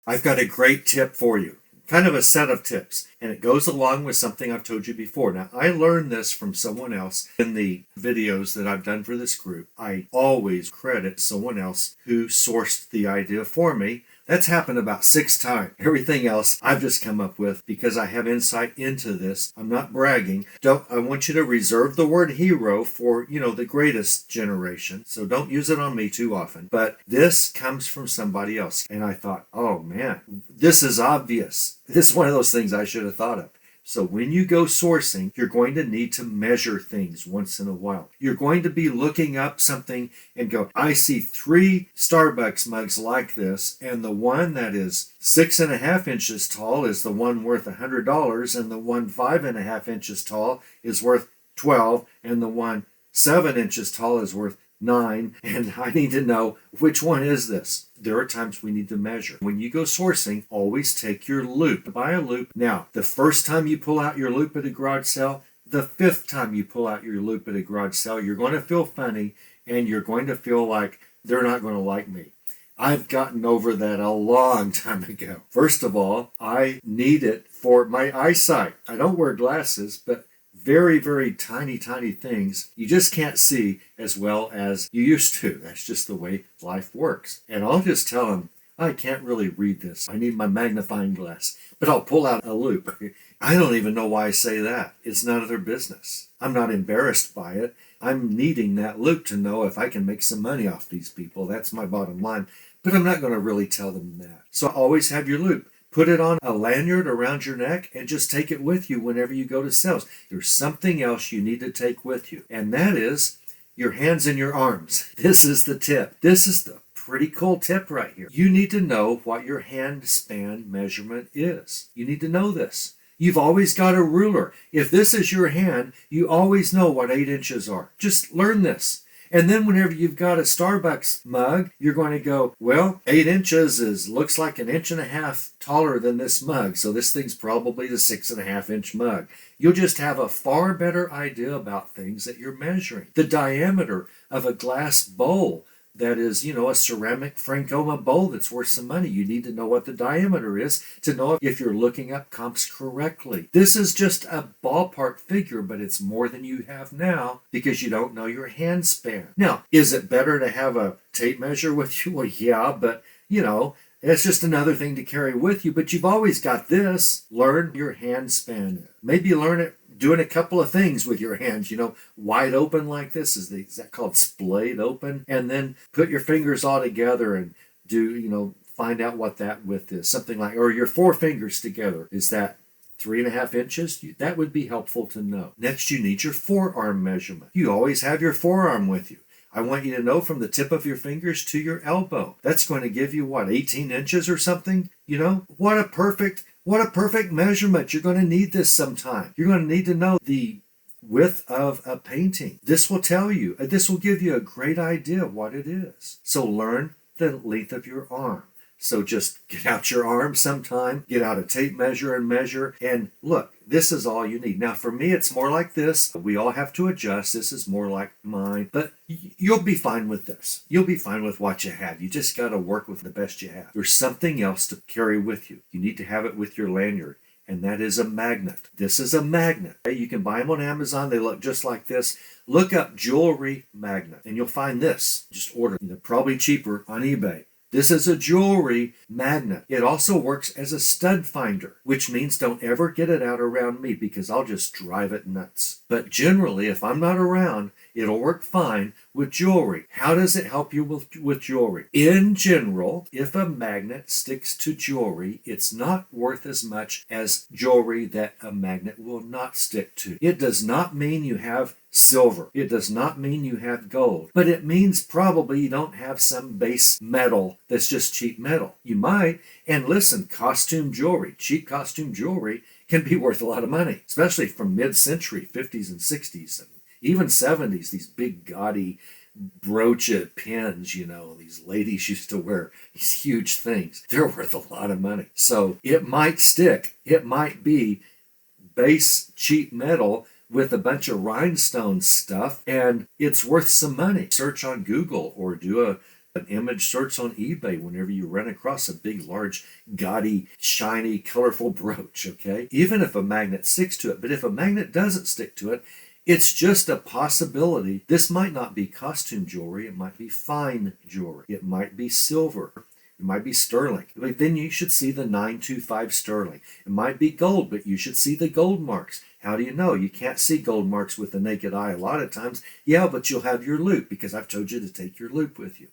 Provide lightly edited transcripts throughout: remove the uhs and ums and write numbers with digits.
I've got a great tip for you, kind of a set of tips, and it goes along with something I've told you before. Now, I learned this from someone else in the videos that I've done for this group. I always credit someone else who sourced the idea for me. That's happened about 6 times. Everything else I've just come up with because I have insight into this. I'm not bragging. I want you to reserve the word hero for, the greatest generation. So don't use it on me too often. But this comes from somebody else. And I thought, oh man, this is obvious. This is one of those things I should have thought of. So when you go sourcing, you're going to need to measure things once in a while. You're going to be looking up something and go, I see 3 Starbucks mugs like this, and the one that is 6.5 inches tall is the one worth $100, and the one 5.5 inches tall is worth $12, and the one 7 inches tall is worth $9, and I need to know which one is this. There are times we need to measure. When you go sourcing, always take your loupe. Buy a loupe. Now, the first time you pull out your loupe at a garage sale, the 5th time you pull out your loupe at a garage sale, you're going to feel funny and you're going to feel like they're not going to like me. I've gotten over that a long time ago. First of all, I need it for my eyesight. I don't wear glasses, but very, very tiny, tiny things you just can't see as well as you used to. That's just the way life works. And I'll just tell them, I can't really read this. I need my magnifying glass. But I'll pull out a loupe. I don't even know why I say that. It's none of their business. I'm not embarrassed by it. I'm needing that loupe to know if I can make some money off these people. That's my bottom line. But I'm not going to really tell them that. So always have your loupe. Put it on a lanyard around your neck and just take it with you whenever you go to sales. There's something else you need to take with you, and that is your hands and your arms. This is the tip. This is the pretty cool tip right here. You need to know what your hand span measurement is. You need to know this. You've always got a ruler. If this is your hand, you always know what 8 inches are. Just learn this. And then whenever you've got a Starbucks mug, you're going to go, well, 8 inches looks like 1.5 inches taller than this mug. So this thing's probably the 6.5 inch mug. You'll just have a far better idea about things that you're measuring. The diameter of a glass bowl that is, a ceramic Frankoma bowl that's worth some money. You need to know what the diameter is to know if you're looking up comps correctly. This is just a ballpark figure, but it's more than you have now because you don't know your hand span. Now, is it better to have a tape measure with you? Well, yeah, but, it's just another thing to carry with you. But you've always got this. Learn your hand span. Maybe learn it doing a couple of things with your hands, wide open like this. Is that called splayed open? And then put your fingers all together and do, find out what that width is. Something like, or your 4 fingers together. Is that 3.5 inches? That would be helpful to know. Next, you need your forearm measurement. You always have your forearm with you. I want you to know from the tip of your fingers to your elbow. That's going to give you, 18 inches or something? What a perfect measurement. You're going to need this sometime. You're going to need to know the width of a painting. This will give you a great idea of what it is. So learn the length of your arm. So just get out your arm sometime, get out a tape measure and measure, and look, this is all you need. Now for me, it's more like this. We all have to adjust. This is more like mine, but you'll be fine with this. You'll be fine with what you have. You just got to work with the best you have. There's something else to carry with you. You need to have it with your lanyard, and that is a magnet. This is a magnet. You can buy them on Amazon. They look just like this. Look up jewelry magnet, and you'll find this. Just order. They're probably cheaper on eBay. This is a jewelry magnet. It also works as a stud finder, which means don't ever get it out around me because I'll just drive it nuts. But generally, if I'm not around, it'll work fine with jewelry. How does it help you with jewelry? In general, if a magnet sticks to jewelry, it's not worth as much as jewelry that a magnet will not stick to. It does not mean you have silver. It does not mean you have gold, but it means probably you don't have some base metal that's just cheap metal. You might, and listen, cheap costume jewelry can be worth a lot of money, especially from mid-century, 50s and 60s, and even 70s, these big gaudy brooch pins, these ladies used to wear these huge things. They're worth a lot of money. So it might stick. It might be base cheap metal with a bunch of rhinestone stuff, and it's worth some money. Search on Google or do an image search on eBay whenever you run across a big, large, gaudy, shiny, colorful brooch, okay? Even if a magnet sticks to it. But if a magnet doesn't stick to it, it's just a possibility. This might not be costume jewelry. It might be fine jewelry. It might be silver. It might be sterling. But then you should see the 925 sterling. It might be gold, but you should see the gold marks. How do you know? You can't see gold marks with the naked eye a lot of times. Yeah, but you'll have your loupe because I've told you to take your loupe with you.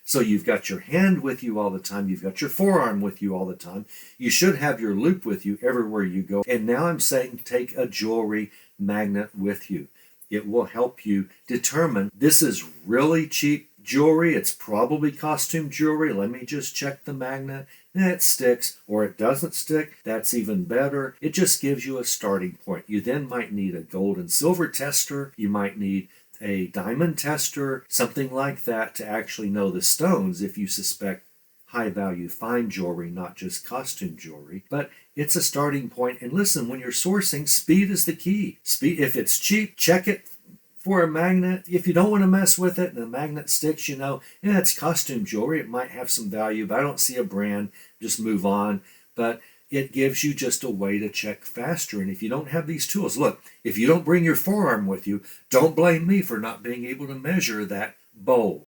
So you've got your hand with you all the time. You've got your forearm with you all the time. You should have your loupe with you everywhere you go. And now I'm saying take a jewelry magnet with you. It will help you determine this is really cheap jewelry. It's probably costume jewelry. Let me just check the magnet. It sticks or it doesn't stick. That's even better. It just gives you a starting point. You then might need a gold and silver tester. You might need a diamond tester, something like that to actually know the stones if you suspect high value fine jewelry, not just costume jewelry. But it's a starting point. And listen, when you're sourcing, speed is the key. Speed, if it's cheap, check it for a magnet. If you don't want to mess with it and the magnet sticks, yeah, it's costume jewelry. It might have some value, but I don't see a brand. Just move on. But it gives you just a way to check faster. And if you don't have these tools, look, if you don't bring your forearm with you, don't blame me for not being able to measure that bowl.